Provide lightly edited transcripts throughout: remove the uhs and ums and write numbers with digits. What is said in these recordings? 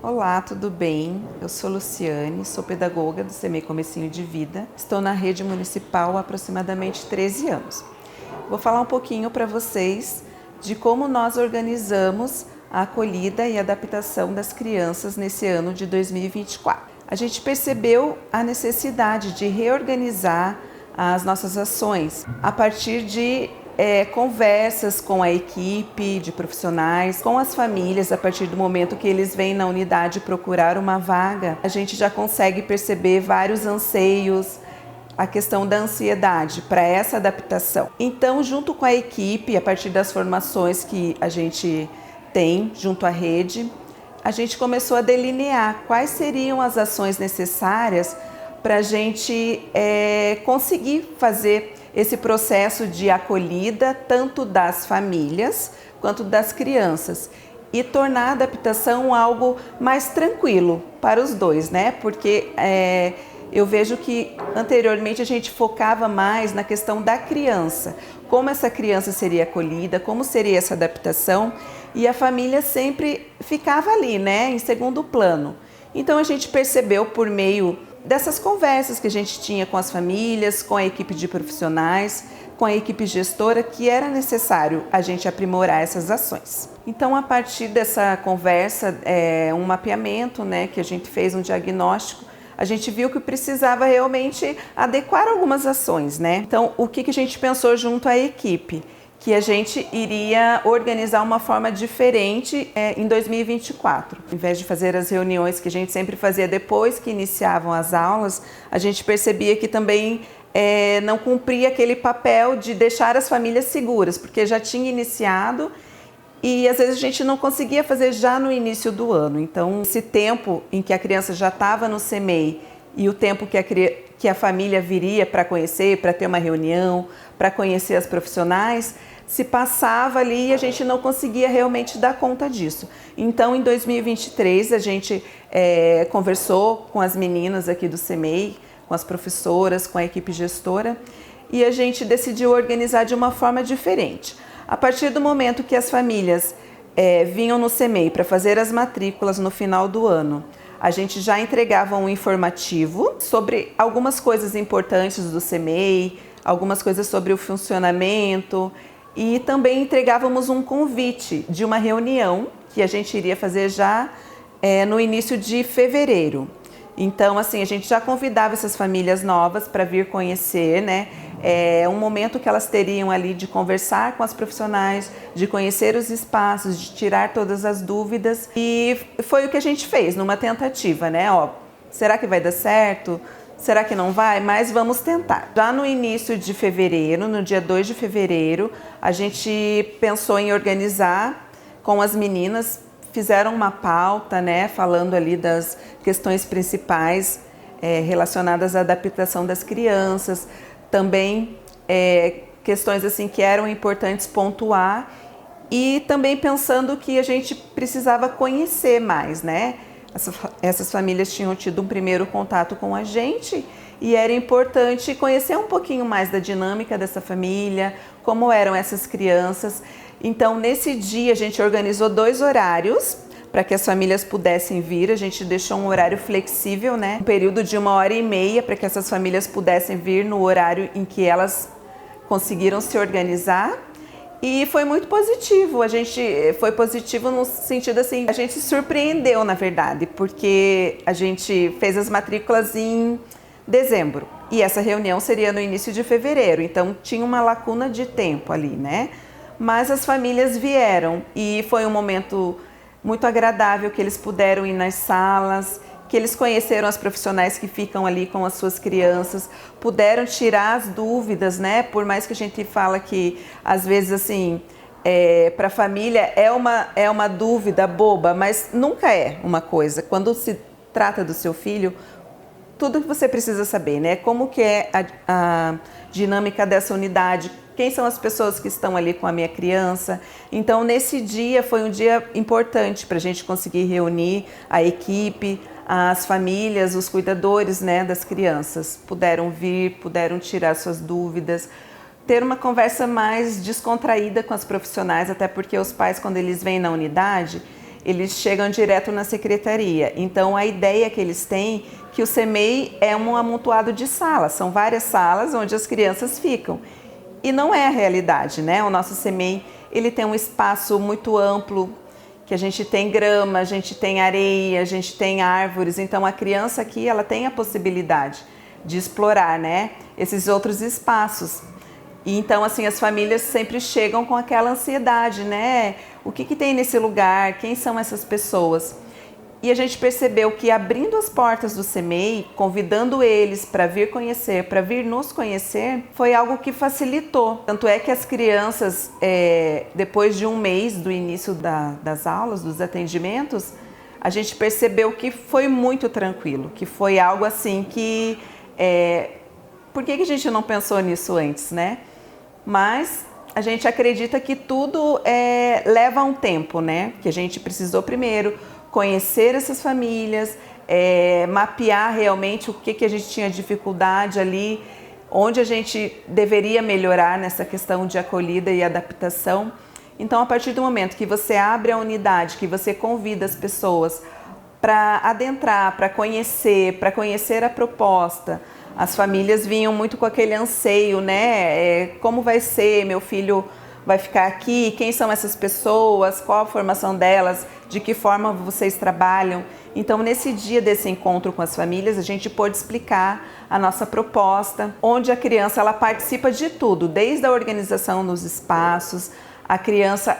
Olá, tudo bem? Eu sou Luciane, sou pedagoga do CMEI Comecinho de Vida. Estou na rede municipal há aproximadamente 13 anos. Vou falar um pouquinho para vocês de como nós organizamos a acolhida e adaptação das crianças nesse ano de 2024. A gente percebeu a necessidade de reorganizar as nossas ações a partir de conversas com a equipe de profissionais, com as famílias. A partir do momento que eles vêm na unidade procurar uma vaga, a gente já consegue perceber vários anseios, a questão da ansiedade para essa adaptação. Então, junto com a equipe, a partir das formações que a gente tem junto à rede, a gente começou a delinear quais seriam as ações necessárias para a gente conseguir fazer esse processo de acolhida tanto das famílias quanto das crianças e tornar a adaptação algo mais tranquilo para os dois, né? Porque eu vejo que anteriormente a gente focava mais na questão da criança, como essa criança seria acolhida, como seria essa adaptação, e a família sempre ficava ali, né, em segundo plano. Então a gente percebeu por meio dessas conversas que a gente tinha com as famílias, com a equipe de profissionais, com a equipe gestora, que era necessário a gente aprimorar essas ações. Então, a partir dessa conversa, um mapeamento, né, que a gente fez, um diagnóstico, a gente viu que precisava realmente adequar algumas ações, né? Então, o que a gente pensou junto à equipe? Que a gente iria organizar uma forma diferente em 2024. Ao invés de fazer as reuniões que a gente sempre fazia depois que iniciavam as aulas, a gente percebia que também não cumpria aquele papel de deixar as famílias seguras, porque já tinha iniciado e às vezes a gente não conseguia fazer já no início do ano. Então, esse tempo em que a criança já estava no CMEI e o tempo que a família viria para conhecer, para ter uma reunião, para conhecer as profissionais, se passava ali e a gente não conseguia realmente dar conta disso. Então, em 2023, a gente conversou com as meninas aqui do CMEI, com as professoras, com a equipe gestora, e a gente decidiu organizar de uma forma diferente. A partir do momento que as famílias vinham no CMEI para fazer as matrículas no final do ano, a gente já entregava um informativo sobre algumas coisas importantes do CMEI, algumas coisas sobre o funcionamento, e também entregávamos um convite de uma reunião que a gente iria fazer já no início de fevereiro. Então, assim, a gente já convidava essas famílias novas para vir conhecer, né? Um momento que elas teriam ali de conversar com as profissionais, de conhecer os espaços, de tirar todas as dúvidas. E foi o que a gente fez numa tentativa, né? Será que vai dar certo? Será que não vai? Mas vamos tentar. Já no início de fevereiro, no dia 2 de fevereiro, a gente pensou em organizar com as meninas, fizeram uma pauta, né, falando ali das questões principais relacionadas à adaptação das crianças, também questões assim que eram importantes pontuar e também pensando que a gente precisava conhecer mais, né? Essas famílias tinham tido um primeiro contato com a gente e era importante conhecer um pouquinho mais da dinâmica dessa família, como eram essas crianças. Então, nesse dia, a gente organizou 2 horários para que as famílias pudessem vir. A gente deixou um horário flexível, né? Um período de 1h30 para que essas famílias pudessem vir no horário em que elas conseguiram se organizar. E foi muito positivo, foi positivo no sentido assim, a gente se surpreendeu na verdade, porque a gente fez as matrículas em dezembro e essa reunião seria no início de fevereiro, então tinha uma lacuna de tempo ali, né? Mas as famílias vieram e foi um momento muito agradável que eles puderam ir nas salas, que eles conheceram as profissionais que ficam ali com as suas crianças, puderam tirar as dúvidas, né? Por mais que a gente fala que, às vezes, assim, para a família é uma dúvida boba, mas nunca é uma coisa. Quando se trata do seu filho, tudo que você precisa saber, né? Como que é a dinâmica dessa unidade, quem são as pessoas que estão ali com a minha criança. Então, nesse dia, foi um dia importante para a gente conseguir reunir a equipe, as famílias, os cuidadores, né, das crianças. Puderam vir, puderam tirar suas dúvidas, ter uma conversa mais descontraída com as profissionais, até porque os pais, quando eles vêm na unidade, eles chegam direto na secretaria. Então a ideia que eles têm é que o CEMEI é um amontoado de salas, são várias salas onde as crianças ficam. E não é a realidade, né? O nosso CEMEI, ele tem um espaço muito amplo, que a gente tem grama, a gente tem areia, a gente tem árvores. Então a criança aqui, ela tem a possibilidade de explorar, né, esses outros espaços. E então, assim, as famílias sempre chegam com aquela ansiedade, né? O que tem nesse lugar? Quem são essas pessoas? E a gente percebeu que abrindo as portas do CEMEI, convidando eles para vir conhecer, para vir nos conhecer, foi algo que facilitou. Tanto é que as crianças, depois de um mês do início das aulas, dos atendimentos, a gente percebeu que foi muito tranquilo, que foi algo assim que... por que a gente não pensou nisso antes, né? Mas a gente acredita que tudo leva um tempo, né? Que a gente precisou primeiro conhecer essas famílias, mapear realmente o que a gente tinha dificuldade ali, onde a gente deveria melhorar nessa questão de acolhida e adaptação. Então, a partir do momento que você abre a unidade, que você convida as pessoas para adentrar, para conhecer a proposta, as famílias vinham muito com aquele anseio, né? Como vai ser? Meu filho vai ficar aqui? Quem são essas pessoas? Qual a formação delas? De que forma vocês trabalham? Então, nesse dia desse encontro com as famílias, a gente pôde explicar a nossa proposta, onde a criança ela participa de tudo, desde a organização nos espaços. A criança,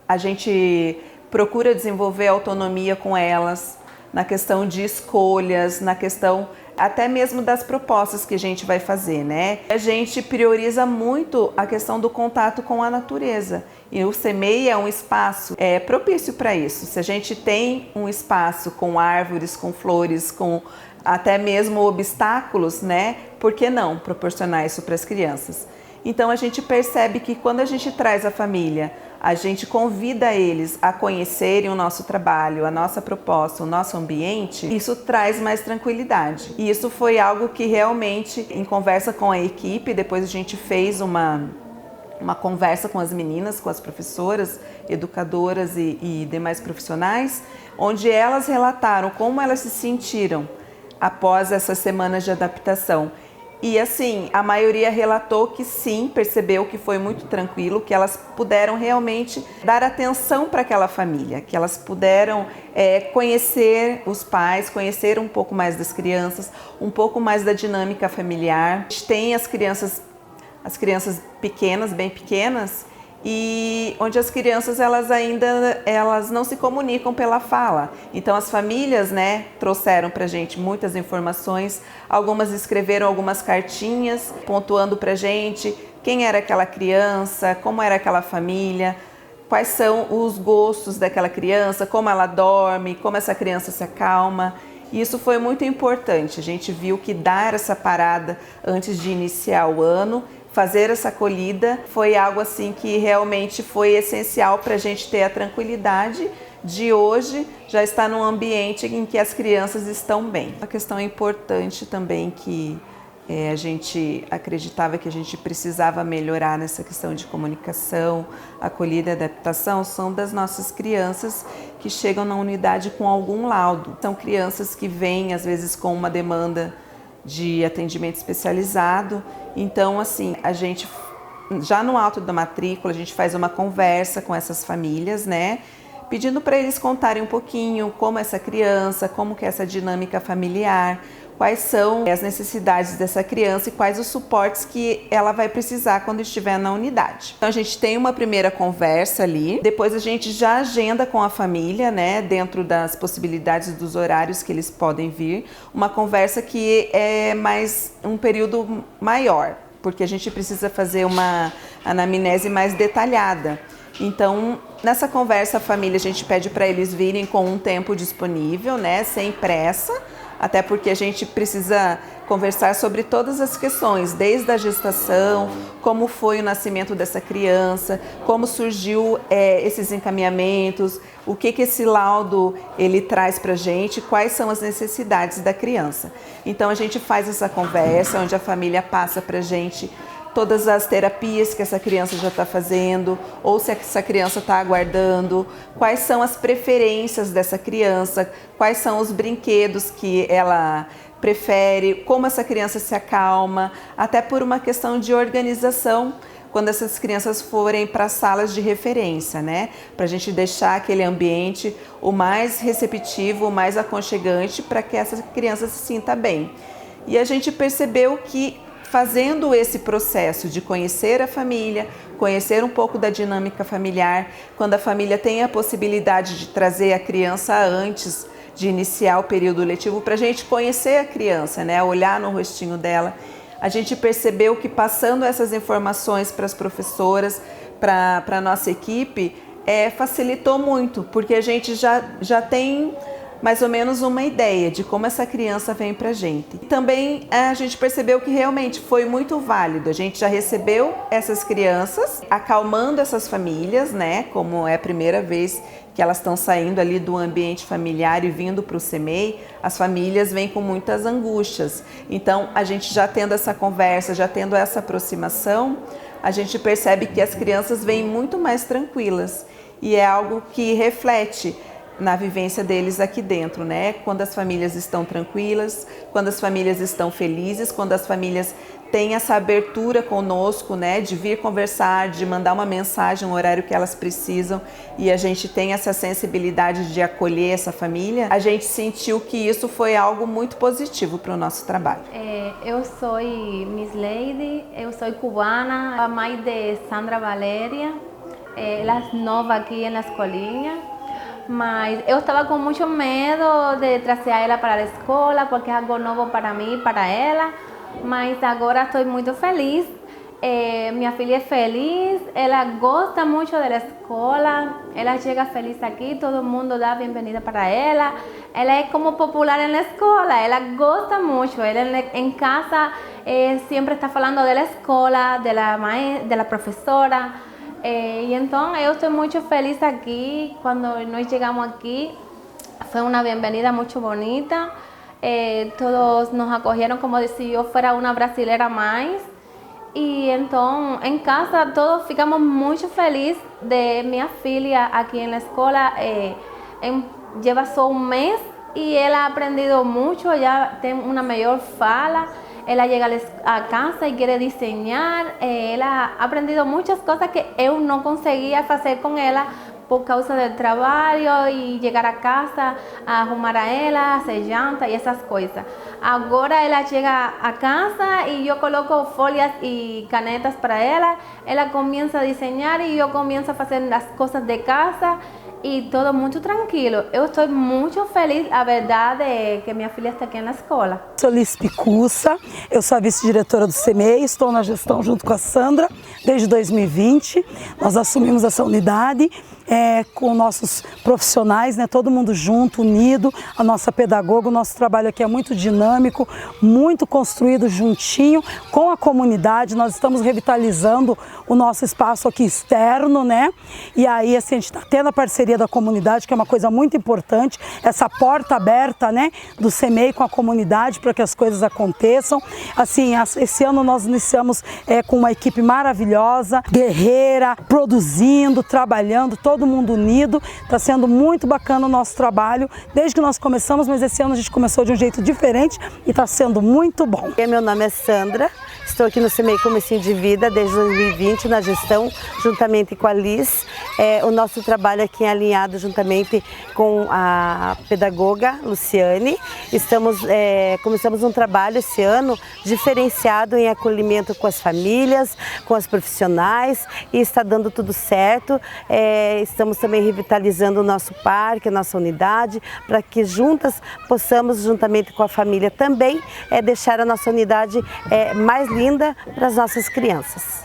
a gente procura desenvolver autonomia com elas, na questão de escolhas, na questão até mesmo das propostas que a gente vai fazer, né? A gente prioriza muito a questão do contato com a natureza. E o CEMEI é um espaço propício para isso. Se a gente tem um espaço com árvores, com flores, com até mesmo obstáculos, né? Por que não proporcionar isso para as crianças? Então a gente percebe que quando a gente traz a família, a gente convida eles a conhecerem o nosso trabalho, a nossa proposta, o nosso ambiente, isso traz mais tranquilidade. E isso foi algo que realmente, em conversa com a equipe, depois a gente fez uma conversa com as meninas, com as professoras, educadoras e demais profissionais, onde elas relataram como elas se sentiram após essas semanas de adaptação. E assim, a maioria relatou que sim, percebeu que foi muito tranquilo, que elas puderam realmente dar atenção para aquela família, que elas puderam conhecer os pais, conhecer um pouco mais das crianças, um pouco mais da dinâmica familiar. A gente tem as crianças pequenas, bem pequenas, e onde as crianças elas não se comunicam pela fala. Então as famílias, né, trouxeram pra gente muitas informações, algumas escreveram algumas cartinhas pontuando pra gente quem era aquela criança, como era aquela família, quais são os gostos daquela criança, como ela dorme, como essa criança se acalma. E isso foi muito importante. A gente viu que dar essa parada antes de iniciar o ano, fazer essa acolhida, foi algo assim que realmente foi essencial para a gente ter a tranquilidade de hoje já estar num ambiente em que as crianças estão bem. Uma questão importante também que a gente acreditava que a gente precisava melhorar nessa questão de comunicação, acolhida e adaptação são das nossas crianças que chegam na unidade com algum laudo. São crianças que vêm às vezes com uma demanda de atendimento especializado. Então, assim, a gente, já no alto da matrícula, a gente faz uma conversa com essas famílias, né? Pedindo para eles contarem um pouquinho como essa criança, como que é essa dinâmica familiar, quais são as necessidades dessa criança e quais os suportes que ela vai precisar quando estiver na unidade. Então, a gente tem uma primeira conversa ali, depois a gente já agenda com a família, né, dentro das possibilidades dos horários que eles podem vir, uma conversa que é mais um período maior, porque a gente precisa fazer uma anamnese mais detalhada. Então, nessa conversa, a família, a gente pede para eles virem com um tempo disponível, né, sem pressa, até porque a gente precisa conversar sobre todas as questões, desde a gestação, como foi o nascimento dessa criança, como surgiu esses encaminhamentos, o que esse laudo ele traz para a gente, quais são as necessidades da criança. Então a gente faz essa conversa, onde a família passa para a gente todas as terapias que essa criança já está fazendo, ou se essa criança está aguardando, quais são as preferências dessa criança, quais são os brinquedos que ela prefere, como essa criança se acalma, até por uma questão de organização, quando essas crianças forem para salas de referência, né? Para a gente deixar aquele ambiente o mais receptivo, o mais aconchegante, para que essa criança se sinta bem. E a gente percebeu que fazendo esse processo de conhecer a família, conhecer um pouco da dinâmica familiar, quando a família tem a possibilidade de trazer a criança antes de iniciar o período letivo, para a gente conhecer a criança, né? Olhar no rostinho dela, a gente percebeu que passando essas informações para as professoras, para a nossa equipe, facilitou muito, porque a gente já tem mais ou menos uma ideia de como essa criança vem para a gente. Também a gente percebeu que realmente foi muito válido. A gente já recebeu essas crianças, acalmando essas famílias, né? Como é a primeira vez que elas estão saindo ali do ambiente familiar e vindo para o CEMEI, as famílias vêm com muitas angústias. Então, a gente já tendo essa conversa, já tendo essa aproximação, a gente percebe que as crianças vêm muito mais tranquilas. E é algo que reflete na vivência deles aqui dentro, né? Quando as famílias estão tranquilas, quando as famílias estão felizes, quando as famílias têm essa abertura conosco, né? De vir conversar, de mandar uma mensagem, um horário que elas precisam, e a gente tem essa sensibilidade de acolher essa família, a gente sentiu que isso foi algo muito positivo para o nosso trabalho. Eu sou Miss Lady, eu sou cubana, a mãe de Sandra Valéria, ela é nova aqui na escolinha. Mas eu estava com muito medo de trazer ela para a escola, porque é algo novo para mim e para ela. Mas agora estou muito feliz. Minha filha é feliz, ela gosta muito da escola, ela chega feliz aqui, todo mundo dá bem-vinda para ela. Ela é como popular na escola, ela gosta muito. Ela em casa sempre está falando da escola, da professora. E então eu estou muito feliz aqui. Quando nós chegamos aqui, foi uma bem-vinda muito bonita. Todos nos acolheram como se eu fosse uma brasileira mais. E então em casa todos ficamos muito felizes de minha filha aqui na escola. Leva só um mês e ela ha aprendido muito, já tem uma melhor fala. Ela chega a casa e quer desenhar. Ela ha aprendido muitas coisas que eu não conseguia fazer com ela por causa do trabalho e chegar a casa, arrumar a ela, fazer janta e essas coisas. Agora ela chega a casa e eu coloco folhas e canetas para ela. Ela começa a desenhar e eu começo a fazer as coisas de casa. E tudo muito tranquilo. Eu estou muito feliz, a verdade é que minha filha está aqui na escola. Sou Liz Picussa, eu sou a vice-diretora do CEMEI, estou na gestão junto com a Sandra desde 2020. Nós assumimos essa unidade com nossos profissionais, né, todo mundo junto, unido, a nossa pedagoga. O nosso trabalho aqui é muito dinâmico, muito construído juntinho com a comunidade. Nós estamos revitalizando o nosso espaço aqui externo, né? E aí assim, a gente está tendo a parceria da comunidade, que é uma coisa muito importante, essa porta aberta, né, do CEMEI com a comunidade para que as coisas aconteçam. Assim, esse ano nós iniciamos com uma equipe maravilhosa, guerreira, produzindo, trabalhando, todo mundo unido. Está sendo muito bacana o nosso trabalho desde que nós começamos, mas esse ano a gente começou de um jeito diferente e está sendo muito bom. Meu nome é Sandra, estou aqui no CEMEI Comecinho de Vida desde 2020 na gestão, juntamente com a Liz. O nosso trabalho aqui é alinhado juntamente com a pedagoga Luciane. Começamos um trabalho esse ano diferenciado em acolhimento com as famílias, com as profissionais, e está dando tudo certo. Estamos também revitalizando o nosso parque, a nossa unidade, para que juntas possamos, juntamente com a família também, deixar a nossa unidade mais linda para as nossas crianças.